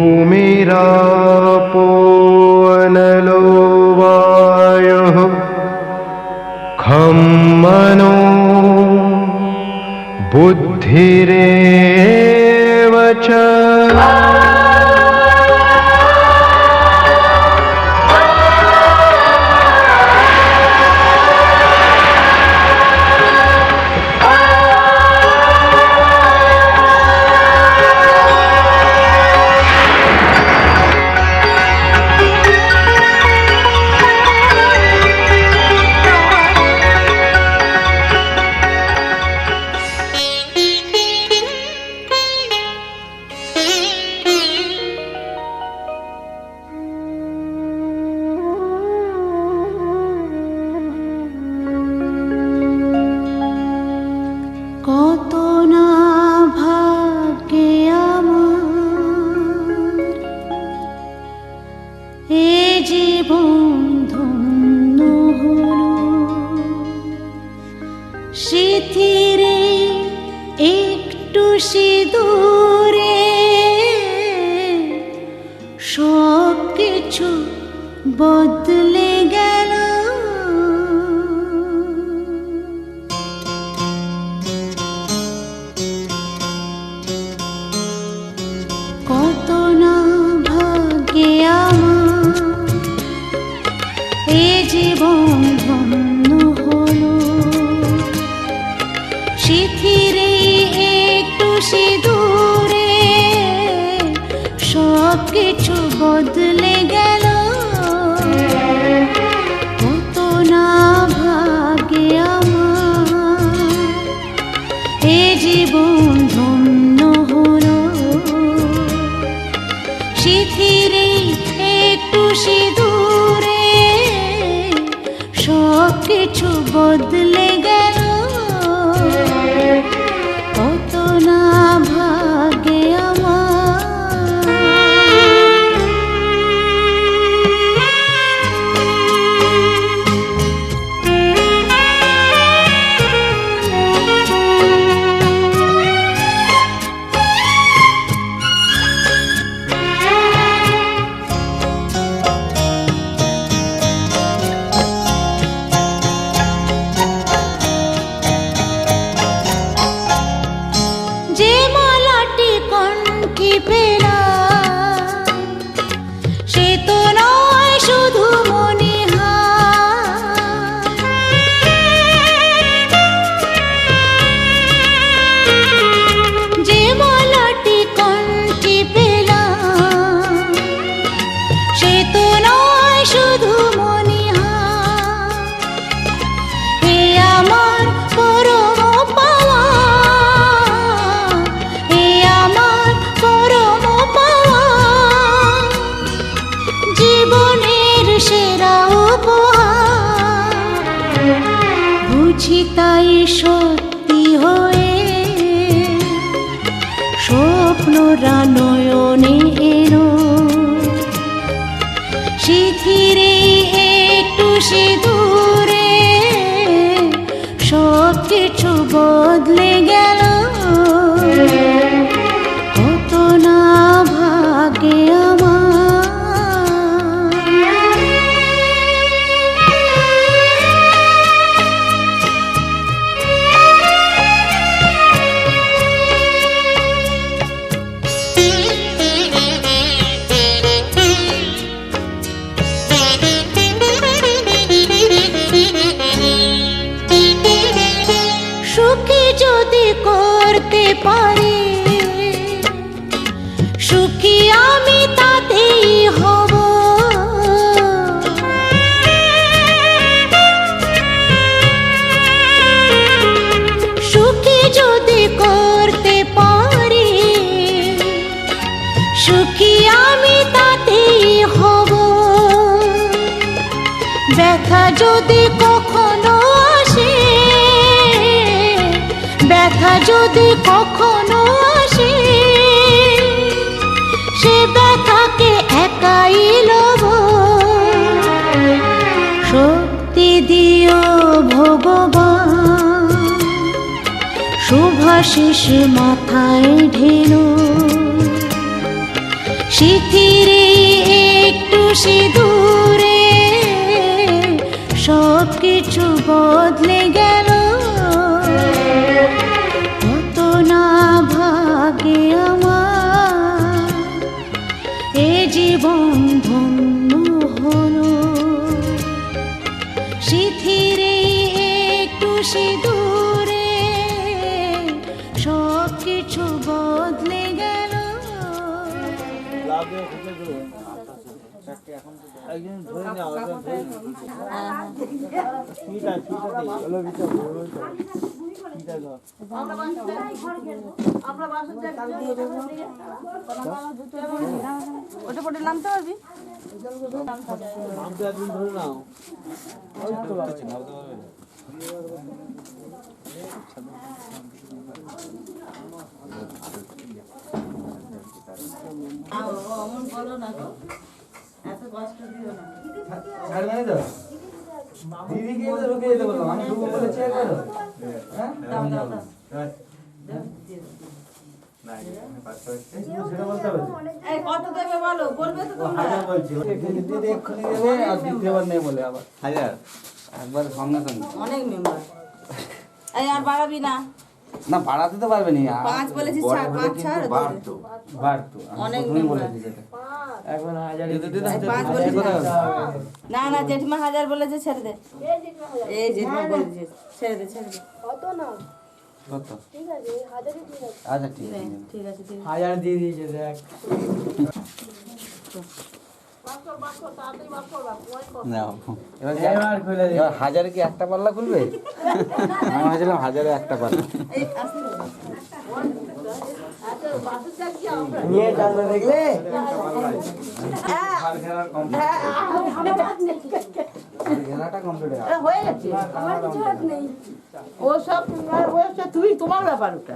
भूमिरापो अनलो वायुः खं मनो बुद्धिरेव च। সিথিরে একটু সিঁদুরে সব কিছু বদলে গেল। কত না ভাগ্যে আমার এ জীবন ধন্য হলো। সিথিরে একটু সিঁদুরে সব কিছু বদলে গেল। কত না ভাগ্যে আমার এ জীবন ধন্য হলো। সিথিরে একটু সিঁদুরে সব কিছু বদলে গেল। কত না ভাগ্যে যে মালাটি কণ্ঠে পেলাম সে তো নয় শুধু মনিহার। যে মালাটি কণ্ঠে পেলাম সে তো নয় শুধু মনিহার। হে আমার পরম পাওয়া, জীবনের সেরা উপহার। বুঝি তাই সত্যি হয়ে স্বপ্নরা নয়নে এলো। সিথিরে একটু সিঁদুরে সব কিছু বদলে গেল। কত না ভাগ্যে আমার সুখী যদি করতে পারি, সুখী আমি তাতেই হব। সুখী যদি করতে পারি, সুখী আমি তাতেই হব। ব্যথা যদি কখনো আসে, ব্যথা যদি কখনো আসে, সে ব্যথাকে একাই লব। শক্তি দিও ভগবান, শুভাশিস মাথায় ঢেলো। শিথিরে একটু সিঁদুরে সব কিছু বদলে গেল। কত না ভাগে আমার এ জীবন ধন্য হলো। শিথিরে একটু সিঁদুরে সব কিছু বদলে গেল। ওটা পরে নামতে পারবি? কত দেবে বলো, বলবে তো তোমরা। একবার সঙ্গে সঙ্গে অনেক মেম্বার। এই আর বাড়াবি না। না বাড়াতে তো পারবে না, 5 বলেছিস, 5 ছাড়। বাড়তো অনেক তুমি member। বলেছিস এটা। এখন 1000 5 বলেছিস। না না, জেঠিমা 1000 বলেছে, ছেড়ে দে। এই জেঠিমা বলেছে, ছেড়ে দে, ছেড়ে দে। কত? আচ্ছা ঠিক আছে, ঠিক আছে, ঠিক আছে। 1000 দিয়ে দিয়েছে দেখ। নাও। এবার খুলে দে। এবার 1000 কি একটা পাল্লা খুলবে? আমি ভাবছিলাম 1000 একটা পাল্লা। এই আসতে দে। নিয়ে চালটা দেখলে ঘেরাটা কমপ্লিট হয়ে এটা হয়ে গেছে। ও সব তুই তোমার ব্যাপার ওটা।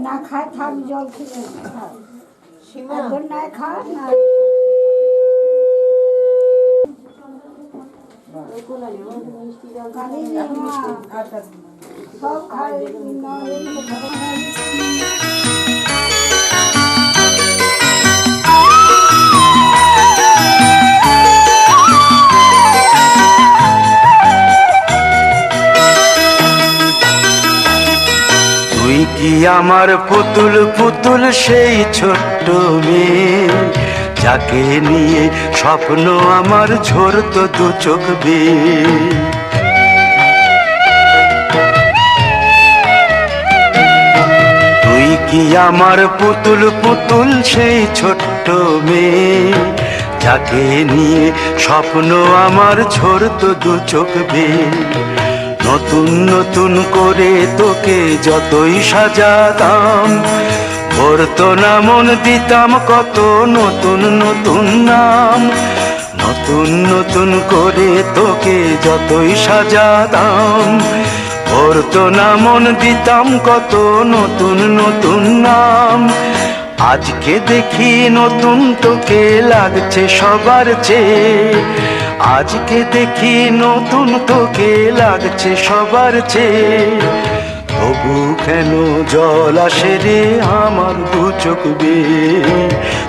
না খায় থাক জল খেলে এখন না খায় না সব খায় তুই কি আমার পুতুল পুতুল সেই ছোট্ট মেয়ে যাকে নিয়ে স্বপ্ন আমার ঝরতো দু চোখ বেয়ে। তুই কি আমার পুতুল পুতুল সেই ছোট্ট মেয়ে যাকে নিয়ে স্বপ্ন আমার ঝরতো দু চোখ বেয়ে। নতুন নতুন করে তোকে যতই সাজাতাম ভরতো না মন, দিতাম কত নতুন নতুন নাম। নতুন নতুন করে তোকে যতই সাজাতাম ভরতো না মন, দিতাম কত নতুন নতুন নাম। আজকে দেখি নতুন তোকে লাগছে সবার চেয়ে, আজকে দেখি নতুন তোকে লাগছে সবার চেয়ে। তবু কেন জল আসে রে আমার দু চোখ বেয়ে,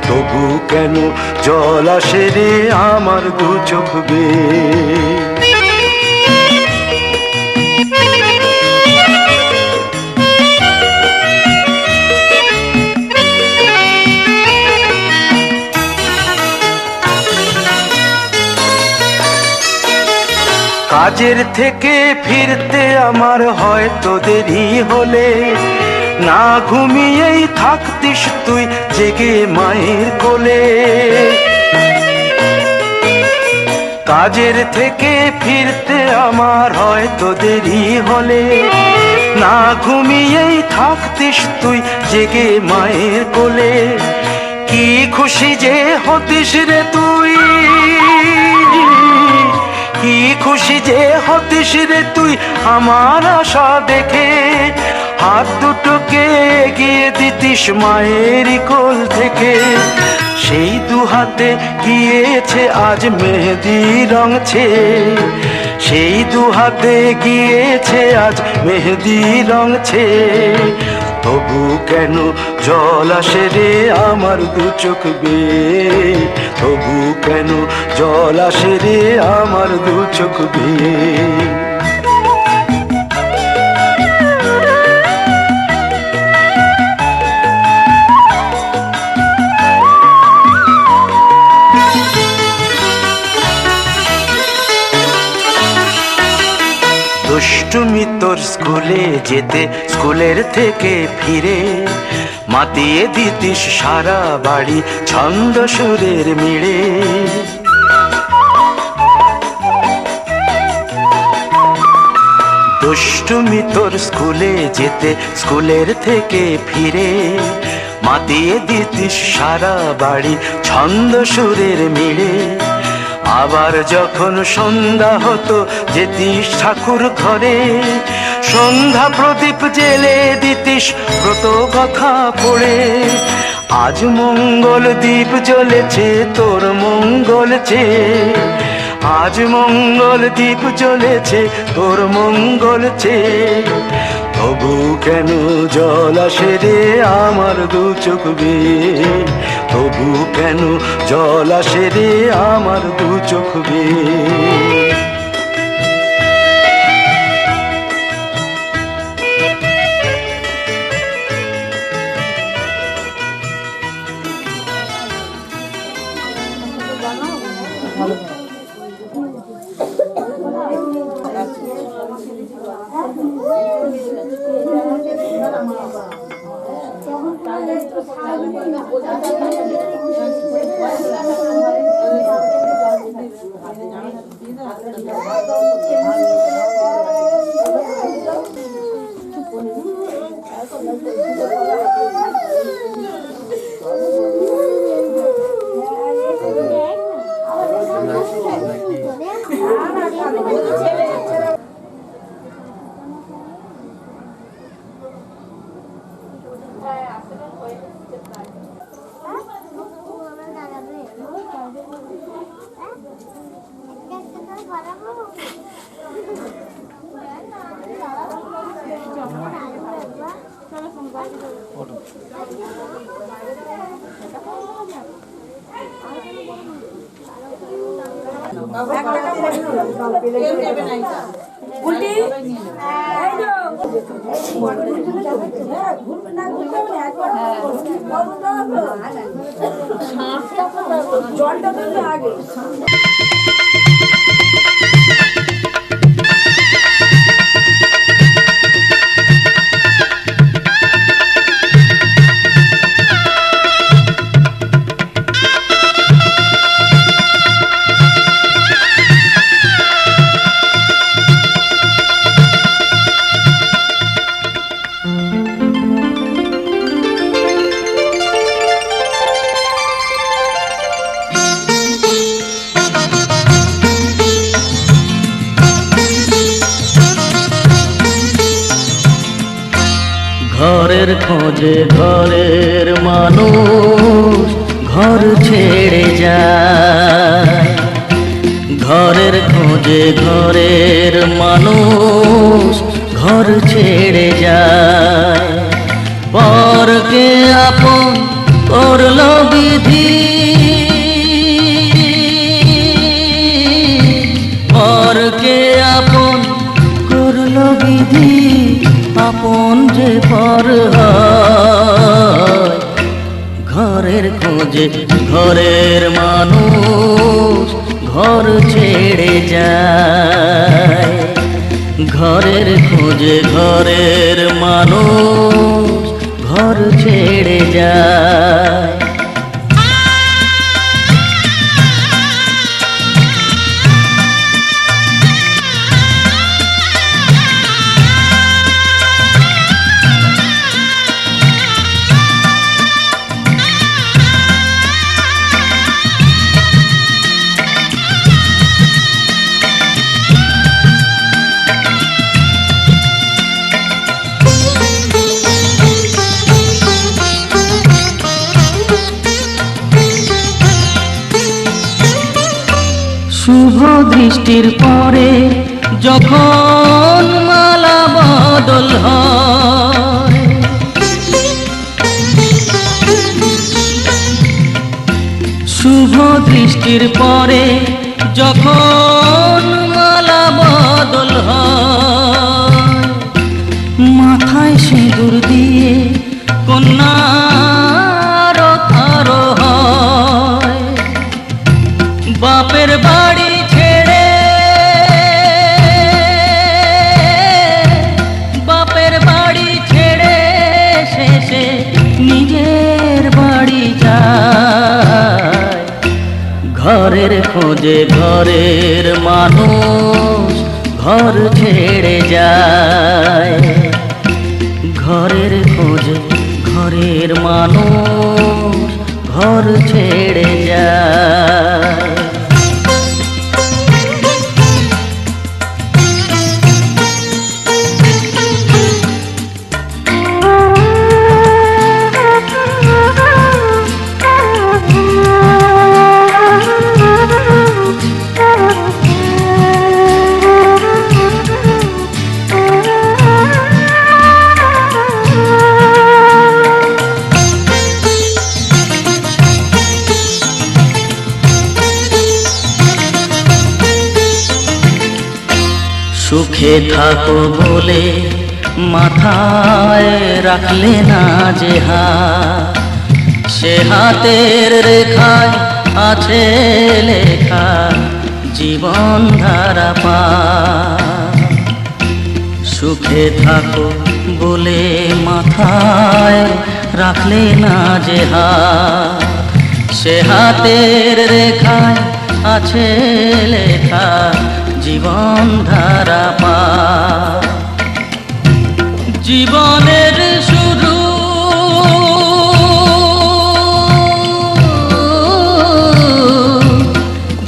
তবু কেন জল আসে রে আমার দু চোখ বেয়ে। কাজের থেকে ফিরতে আমার হয়তো দেরি হলে, না ঘুমিয়েই থাকতিস তুই জেগে মায়ের কোলে। কাজের থেকে ফিরতে আমার হয়তো দেরি হলে, না ঘুমিয়েই থাকতিস তুই জেগে মায়ের কোলে। কি খুশি যে হতিস রে তুই, কি খুশি যে হতিস রে তুই আমার আশা দেখে। হাত দুটোকে এগিয়ে দিতিস মায়ের কোল থেকে, সেই দু হাতে গিয়েছে আজ মেহেদি রং ছেয়ে। সেই দু হাতে গিয়েছে আজ মেহেদি রং ছেয়ে। তবু কেন জল আসে রে আমার দু চোখ বেয়ে, তবু কেন জল আসে রে আমার দু চোখ বেয়ে। দুষ্টুমি তোর স্কুলে যেতে, স্কুলের থেকে ফিরে মাতিয়ে দিতিস সারা বাড়ি ছন্দ সুরের মিড়ে। দুষ্টুমি তোর স্কুলে যেতে, স্কুলের থেকে ফিরে মাতিয়ে দিতিস সারা বাড়ি ছন্দ সুরের মিড়ে। আবার যখন সন্ধ্যা হতো যেতিস ঠাকুর ঘরে, সন্ধ্যা প্রদীপ জেলে দিতিস ব্রত কথা পড়ে। আজ মঙ্গল দ্বীপ জ্বলেছে তোর মঙ্গল চেয়ে, আজ মঙ্গল দ্বীপ জ্বলেছে তোর মঙ্গল চেয়ে। তবু কেন জল আসে রে আমার দু চোখ বেয়ে, তবু কেন জল আসে রে আমার দু চোখ বেয়ে। জলটা দিলে আগে ঘরের খোঁজে ঘরের মানুষ ঘর ছেড়ে যায়, ঘরের খোঁজে ঘরের মানুষ ঘর ছেড়ে যায়। পরকে আপন করল বিধি, পরকে আপন করল বিধি, আপন যে পর হয়। ঘরের খোঁজে ঘরের মানুষ ঘর ছেড়ে যায়, ঘরের খোঁজে ঘরের মানুষ ঘর ছেড়ে যায়। শুভ দৃষ্টির পরে যখন মালা বদল হয়, শুভ দৃষ্টির পরে যখন মালা বদল হয়, মাথায় সিঁদুর দিয়ে কন্যার আরো হয়। বাপের বাড়ি ছেড়ে, বাপের বাড়ি ছেড়ে শেষে নিজের বাড়ি যায়। ঘরের খোঁজে ঘরের মানুষ ঘর ছেড়ে যায়, ঘরের খোঁজে ঘরের মানুষ ঘর ছেড়ে যায়। সুখে থাকো বলে মাথায় রাখলে না যে হাত, সে হাতের রেখায় আছে লেখা জীবন ধারা পা। সুখে থাকো বলে মাথায় রাখলে না যে হাত, সে হাতের রেখায় আছে লেখা জীবন ধারা পা। জীবনের শুরু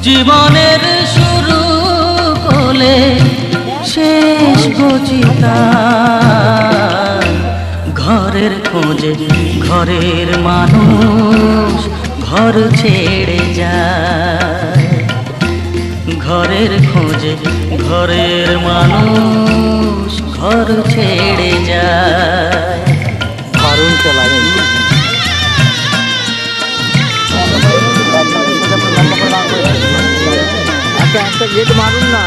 জীবনের শুরু কোলে শেষ গচিতা। ঘরের খোঁজে ঘরের মানুষ ঘর ছেড়ে যায়, ঘরের খোঁজে ঘরের মানুষ ঘর ছেড়ে যায়। চলা একটা একটা গেট মারুন না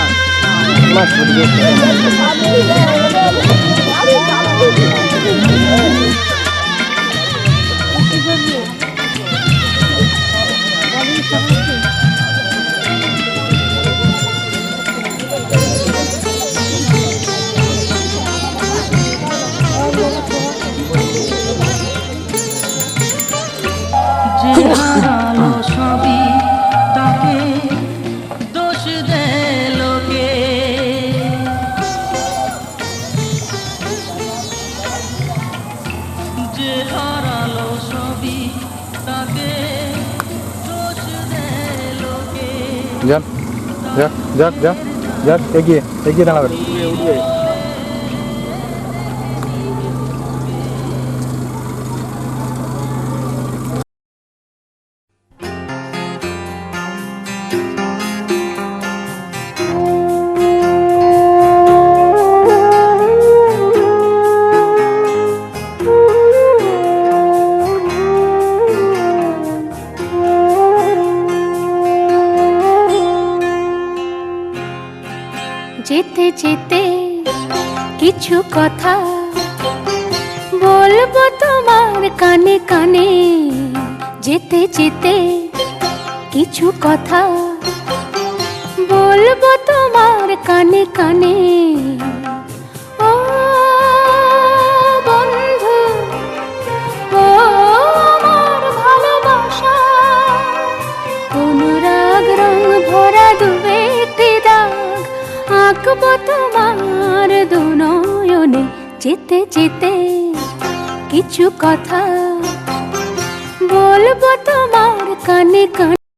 যে হারালো সবই তাকে দোষ দেয় লোকে। যে হারালো সবই তাকে দোষ দেয় লোকে। যান যাক যাক যাক যাক এগিয়ে এগিয়ে দাঁড়াবেন উঠবে যেতে যেতে কিছু কথা বলবো তোমার কানে কানে। যেতে যেতে কিছু কথা বলবো তোমার কানে কানে। ও বন্ধু, ও আমার ভালোবাসা, অনুরাগ রং ভরা দুবে একটি দাগ আঁকবো তোমার দু নয়নে। যেতে যেতে কিছু কথা বলবো তোমার কানে কানে।